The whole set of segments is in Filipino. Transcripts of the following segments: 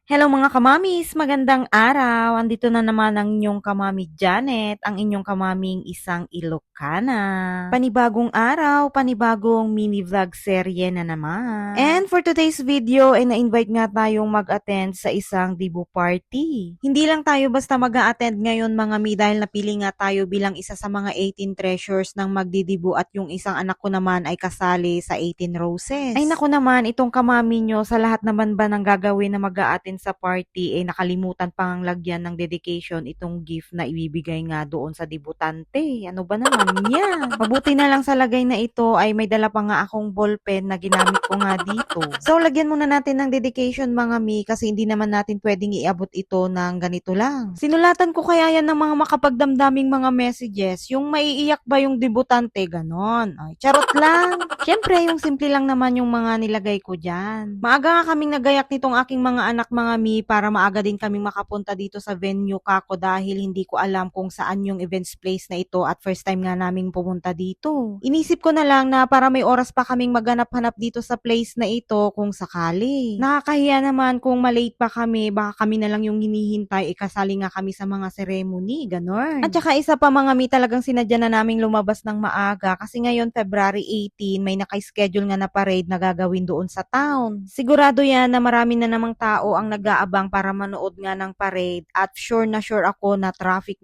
Hello mga kamamis, magandang araw. Andito na naman ang inyong kamami Janet, ang inyong kamaming isang Ilocana. Panibagong araw, panibagong mini vlog serye na naman. And for today's video ay na-invite nga tayong mag-attend sa isang dibu party. Hindi lang tayo basta mag-a-attend ngayon mga mi dahil napili nga tayo bilang isa sa mga 18 treasures ng magdidibu at yung isang anak ko naman ay kasali sa 18 roses. Ay naku naman, itong kamami nyo sa lahat naman ba ng gagawin na mag-a-attend sa party, nakalimutan pang lagyan ng dedication itong gift na ibibigay nga doon sa debutante. Ano ba naman yan? Mabuti na lang sa lagay na ito ay may dala pa nga akong ballpen na ginamit ko nga dito. So, lagyan muna natin ng dedication mga mi kasi hindi naman natin pwedeng iabot ito ng ganito lang. Sinulatan ko kaya yan ng mga makapagdamdaming mga messages. Yung maiiyak ba yung debutante? Ganon. Ay, charot lang. Siyempre, yung simple lang naman yung mga nilagay ko dyan. Maaga nga kaming nagayak nitong aking mga anak mga mi para maaga din kaming makapunta dito sa venue kako dahil hindi ko alam kung saan yung events place na ito at first time nga naming pumunta dito. Inisip ko na lang na para may oras pa kaming maghanap-hanap dito sa place na ito kung sakali. Nakakahiya naman kung malate pa kami, baka kami na lang yung hinihintay, ikasali nga kami sa mga ceremony, ganon. At saka isa pa mga mi talagang sinadya na naming lumabas ng maaga kasi ngayon February 18 may naka-schedule nga na parade na gagawin doon sa town. Sigurado yan na marami na namang tao ang nag-aabang para manood nga ng parade at sure ako na traffic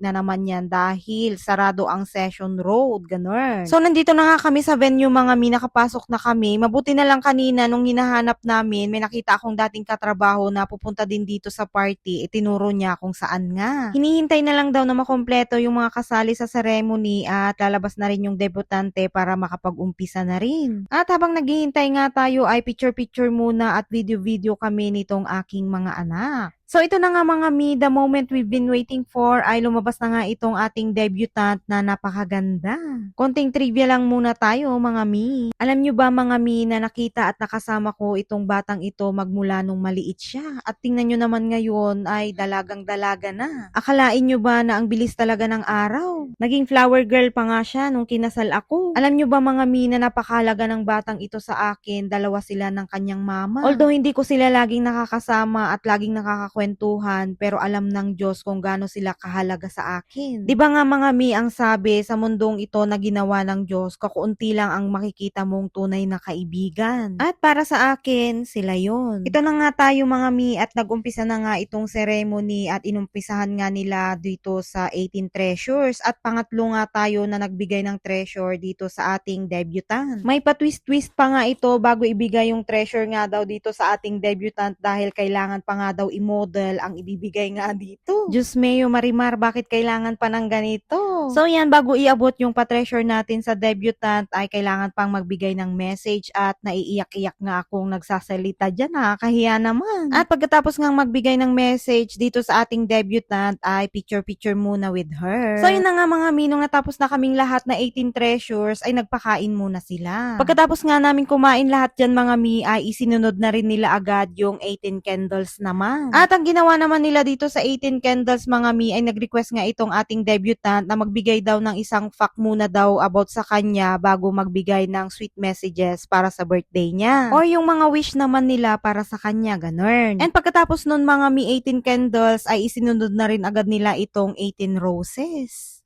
na naman yan dahil sarado ang Session Road, ganun. So nandito na nga kami sa venue mga mi, nakapasok na kami. Mabuti na lang kanina nung hinahanap namin, may nakita akong dating katrabaho na pupunta din dito sa party, itinuro niya kung saan nga. Hinihintay na lang daw na makompleto yung mga kasali sa ceremony at lalabas na rin yung debutante para makapag-umpisa na rin. At habang naghihintay nga tayo ay picture-picture muna at video-video kami nitong aking mga anak. So ito na nga mga mi, the moment we've been waiting for ay lumabas na nga itong ating debutant na napakaganda. Konting trivia lang muna tayo mga mi. Alam nyo ba mga mi na nakita at nakasama ko itong batang ito magmula nung maliit siya at tingnan nyo naman ngayon ay dalagang-dalaga na. Akalain nyo ba na ang bilis talaga ng araw? Naging flower girl pa nga siya nung kinasal ako. Alam nyo ba mga mi na napakahalaga ng batang ito sa akin, dalawa sila ng kanyang mama. Although hindi ko sila laging nakakasama at laging nakakakwentuhan, pero alam ng Diyos kung gaano sila kahalaga sa akin. Di ba nga mga mi ang sabi sa mundong ito na ginawa ng Diyos, kakunti lang ang makikita mong tunay na kaibigan. At para sa akin, sila yon. Ito na nga tayo mga mi at nag-umpisa na nga itong ceremony at inumpisahan nga nila dito sa 18 treasures at pangatlo nga tayo na nagbigay ng treasure dito sa ating debutant. May pa-twist-twist pa nga ito bago ibigay yung treasure nga daw dito sa ating debutant dahil kailangan pa nga daw i-model ang ibibigay nga dito. Diyos meo Marimar, bakit kailangan pa ng ganito? So yan, bago iabot yung pa-treasure natin sa debutant ay kailangan pang magbigay ng message at naiiyak-iyak nga akong nagsasalita dyan, nakakahiya naman. At pagkatapos nga magbigay ng message dito sa ating debutant ay picture-picture muna with her. So yun na nga mga minong, natapos na kaming lahat na 18 treasures ay nagpakain muna sila. Pagkatapos nga namin kumain lahat dyan mga mi ay isinunod na rin nila agad yung 18 candles naman. At ang ginawa naman nila dito sa 18 candles mga mi ay nag-request nga itong ating debutant na magbigay daw ng isang fact muna daw about sa kanya bago magbigay ng sweet messages para sa birthday niya. Or yung mga wish naman nila para sa kanya, ganun. And pagkatapos nun mga mi 18 candles ay isinunod na rin agad nila itong 18 roses.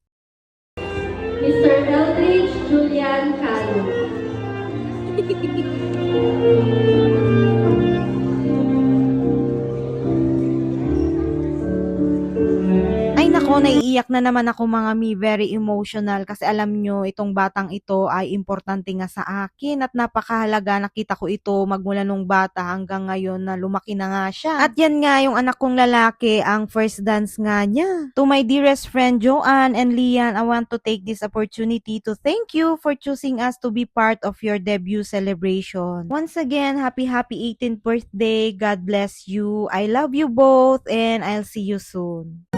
Mr. Eldridge Julian Calo. Ay nako, naiiyak na naman ako mga mi, very emotional kasi alam nyo, itong batang ito ay importante nga sa akin at napakahalaga. Nakita ko ito magmula nung bata hanggang ngayon na lumaki na nga siya. At yan nga yung anak kong lalaki, ang first dance nga niya. To my dearest friend Joanne and Lian, I want to take this opportunity to thank you for choosing us to be part of your debut celebration. Once again, happy 18th birthday. God bless you. I love you both and I'll see you soon.